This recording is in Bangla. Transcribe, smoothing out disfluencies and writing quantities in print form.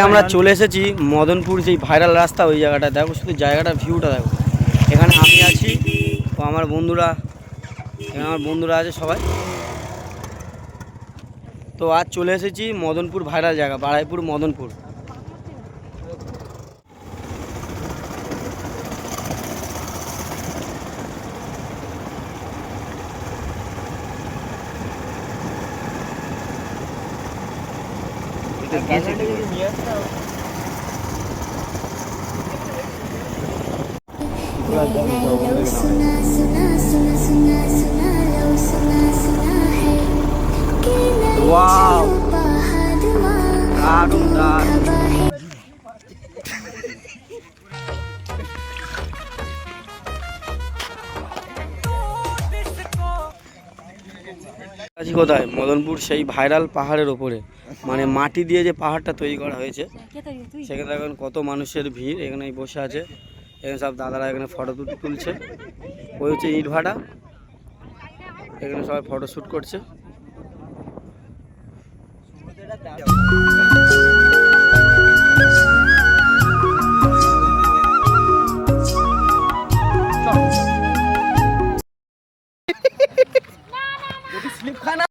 আমরা চলে এসেছি মদনপুর, যেই ভাইরাল রাস্তা ওই জায়গাটা। দেখো শুধু জায়গাটার ভিউটা দেখো। এখানে আমি আছি ও আমার বন্ধুরা, এখানে আমার বন্ধুরা আছে সবাই। তো আজ চলে এসেছি মদনপুর, ভাইরাল জায়গা বারাইপুর মদনপুর। ওয়াও, দারুণ দারুণ। আছি কোথায়? মদনপুর সেই ভাইরাল পাহাড়ের ওপরে, মানে মাটি দিয়ে যে পাহাড়টা তৈরি করা হয়েছে সেখানে এখন কত মানুষের ভিড়। এখানে বসে আছে, এখানে সব দাদারা এখানে ফটো তুলছে। ওই হচ্ছে ইট ভাটা, এখানে সবাই ফটো শ্যুট করছে।